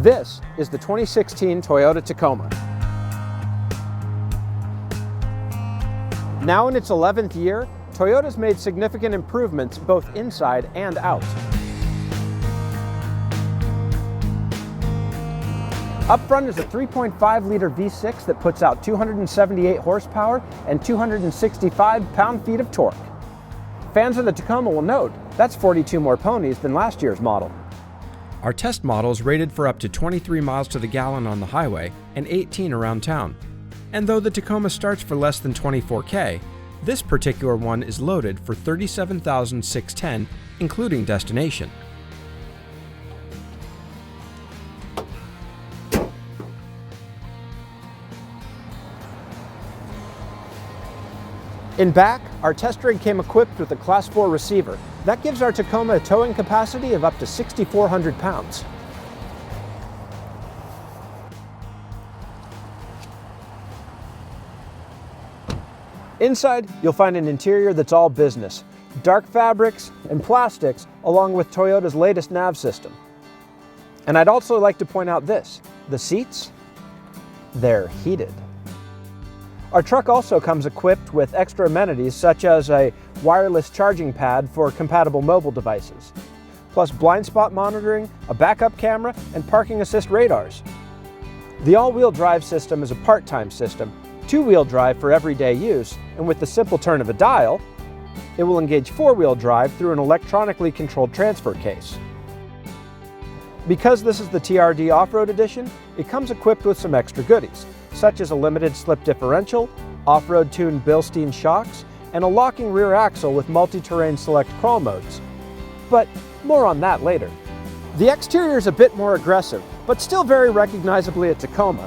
This is the 2016 Toyota Tacoma. Now in its 11th year, Toyota's made significant improvements both inside and out. Up front is a 3.5-liter V6 that puts out 278 horsepower and 265 pound-feet of torque. Fans of the Tacoma will note that's 42 more ponies than last year's model. Our test model is rated for up to 23 miles to the gallon on the highway and 18 around town. And though the Tacoma starts for less than $24,000, this particular one is loaded for $37,610, including destination. In back, our test rig came equipped with a Class 4 receiver. That gives our Tacoma a towing capacity of up to 6,400 pounds. Inside, you'll find an interior that's all business. Dark fabrics and plastics, along with Toyota's latest nav system. And I'd also like to point out this: the seats, they're heated. Our truck also comes equipped with extra amenities such as a wireless charging pad for compatible mobile devices, plus blind spot monitoring, a backup camera, and parking assist radars. The all-wheel drive system is a part-time system, two-wheel drive for everyday use, and with the simple turn of a dial, it will engage four-wheel drive through an electronically controlled transfer case. Because this is the TRD Off-Road Edition, it comes equipped with some extra goodies, such as a limited slip differential, off-road tuned Bilstein shocks, and a locking rear axle with multi-terrain select crawl modes. But more on that later. The exterior is a bit more aggressive, but still very recognizably a Tacoma.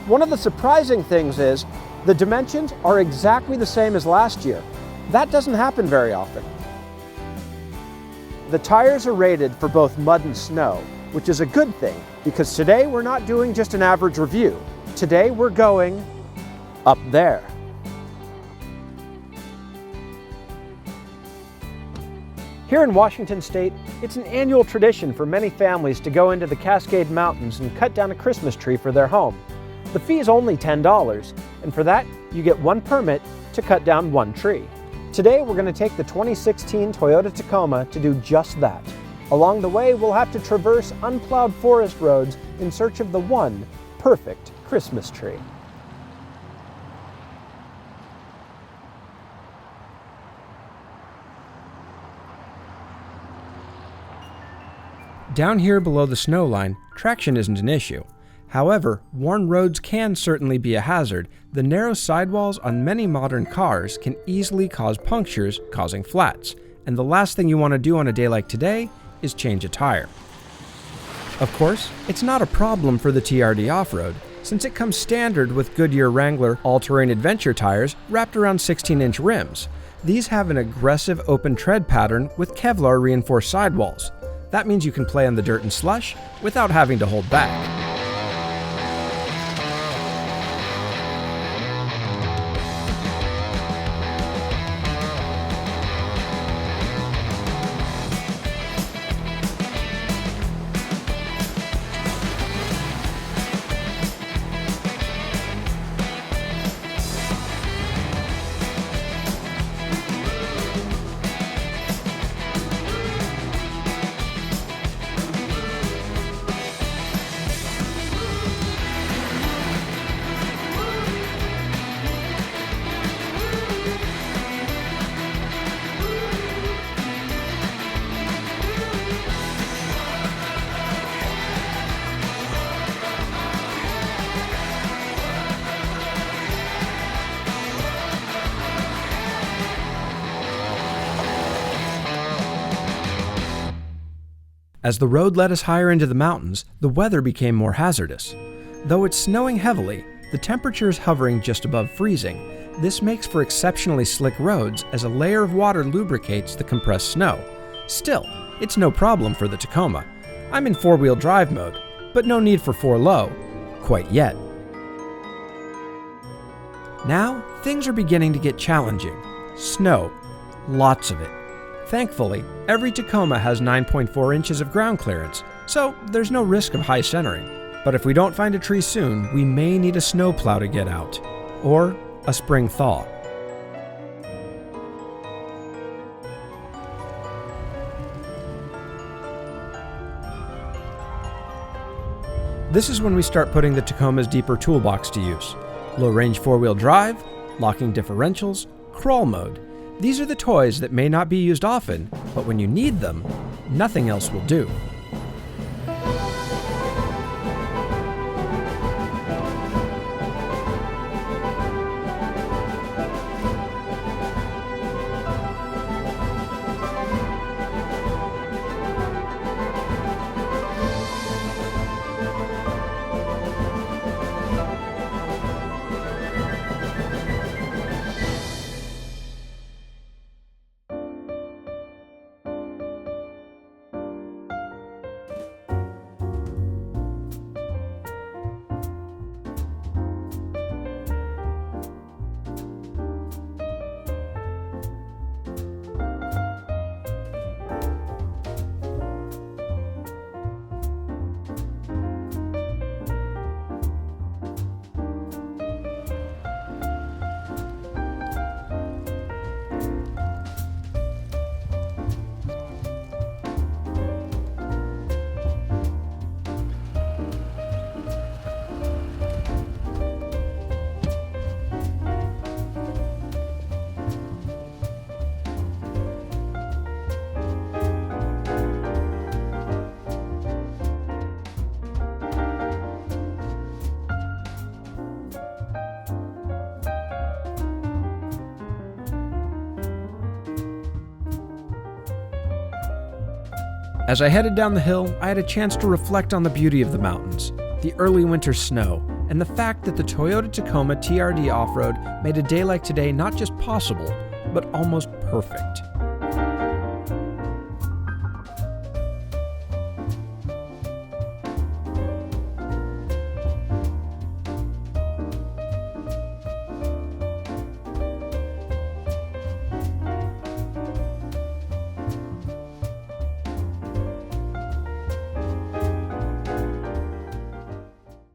One of the surprising things is the dimensions are exactly the same as last year. That doesn't happen very often. The tires are rated for both mud and snow, which is a good thing, because today we're not doing just an average review. Today we're going up there. Here in Washington State, it's an annual tradition for many families to go into the Cascade Mountains and cut down a Christmas tree for their home. The fee is only $10, and for that, you get one permit to cut down one tree. Today, we're going to take the 2016 Toyota Tacoma to do just that. Along the way, we'll have to traverse unplowed forest roads in search of the one perfect Christmas tree. Down here below the snow line, traction isn't an issue. However, worn roads can certainly be a hazard. The narrow sidewalls on many modern cars can easily cause punctures, causing flats. And the last thing you want to do on a day like today is change a tire. Of course, it's not a problem for the TRD Off-Road, since it comes standard with Goodyear Wrangler all-terrain adventure tires wrapped around 16-inch rims. These have an aggressive open tread pattern with Kevlar reinforced sidewalls. That means you can play on the dirt and slush without having to hold back. As the road led us higher into the mountains, the weather became more hazardous. Though it's snowing heavily, the temperature is hovering just above freezing. This makes for exceptionally slick roads as a layer of water lubricates the compressed snow. Still, it's no problem for the Tacoma. I'm in four-wheel drive mode, but no need for 4-low, quite yet. Now, things are beginning to get challenging. Snow, lots of it. Thankfully, every Tacoma has 9.4 inches of ground clearance, so there's no risk of high centering. But if we don't find a tree soon, we may need a snowplow to get out, or a spring thaw. This is when we start putting the Tacoma's deeper toolbox to use. Low-range four-wheel drive, locking differentials, crawl mode. These are the toys that may not be used often, but when you need them, nothing else will do. As I headed down the hill, I had a chance to reflect on the beauty of the mountains, the early winter snow, and the fact that the Toyota Tacoma TRD Off-Road made a day like today not just possible, but almost perfect.